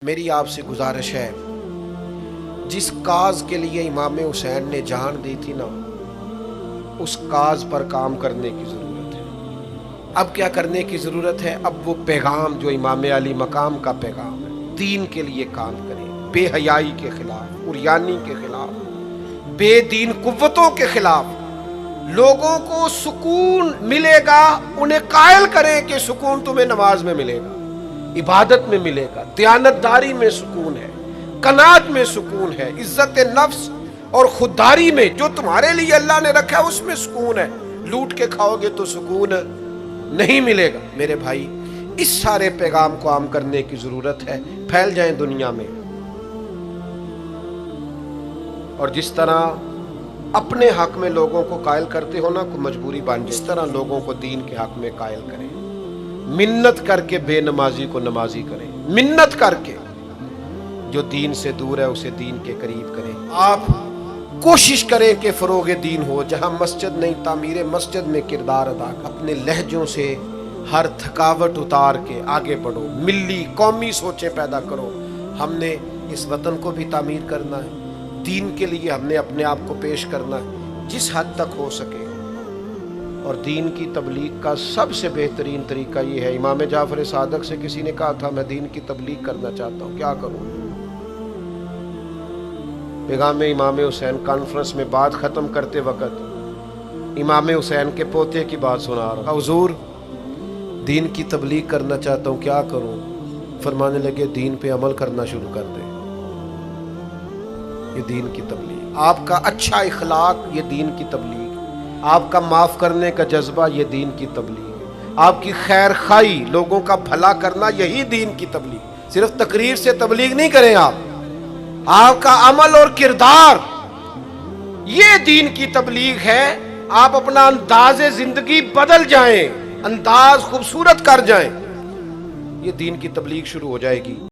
मेरी आपसे गुजारिश है, जिस काज के लिए इमाम हुसैन ने जान दी थी ना, उस काज पर काम करने की ज़रूरत है। अब क्या करने की ज़रूरत है? अब वो पैगाम जो इमाम अली मकाम का पैगाम है, दीन के लिए काम करें, बेहयाई के खिलाफ, उरियानी के खिलाफ, बेदीन कुव्वतों के खिलाफ। लोगों को सुकून मिलेगा, उन्हें कायल करें कि सुकून तुम्हें नमाज में मिलेगा, इबादत में मिलेगा, दयानतदारी में सुकून है, कनात में सुकून है, इज्जत नफ्स और खुददारी में जो तुम्हारे लिए अल्लाह ने रखा है उसमें सुकून है। लूट के खाओगे तो सुकून नहीं मिलेगा। मेरे भाई, इस सारे पैगाम को आम करने की जरूरत है। फैल जाएं दुनिया में, और जिस तरह अपने हक में लोगों को कायल करते हो ना, को मजबूरी बन जाए, इस तरह लोगों को दीन के हक में कायल करें। मिन्नत करके बेनमाजी को नमाजी करें, मिन्नत करके जो दीन से दूर है उसे दीन के करीब करें। आप कोशिश करें कि फरोगे दीन हो, जहां मस्जिद नहीं तामीर मस्जिद में किरदार अदा। अपने लहजों से हर थकावट उतार के आगे बढ़ो, मिली कौमी सोचें पैदा करो। हमने इस वतन को भी तामीर करना है, दीन के लिए हमने अपने आप को पेश करना है जिस हद तक हो सके। और दीन की तबलीग का सबसे बेहतरीन तरीका ये है। इमाम जाफर सादक से किसी ने कहा था, मैं दीन की तबलीग करना चाहता हूँ, क्या करूँ? पैगाम इमाम हुसैन कॉन्फ्रेंस में बात ख़त्म करते वक़्त इमाम हुसैन के पोते की बात सुना रहा। हुजूर, दीन की तबलीग करना चाहता हूँ, क्या करूँ? फरमाने लगे, दीन पे अमल करना शुरू कर दे। ये दीन की तबलीग, आपका अच्छा इखलाक ये दीन की तबलीग, आपका माफ़ करने का जज्बा ये दीन की तबलीग, आपकी खैर खाई, लोगों का भला करना, यही दीन की तबलीग। सिर्फ तकरीर से तबलीग नहीं करें आप, आपका अमल और किरदार ये दीन की तबलीग है। आप अपना अंदाज़े जिंदगी बदल जाएं, अंदाज खूबसूरत कर जाएं, ये दीन की तबलीग शुरू हो जाएगी।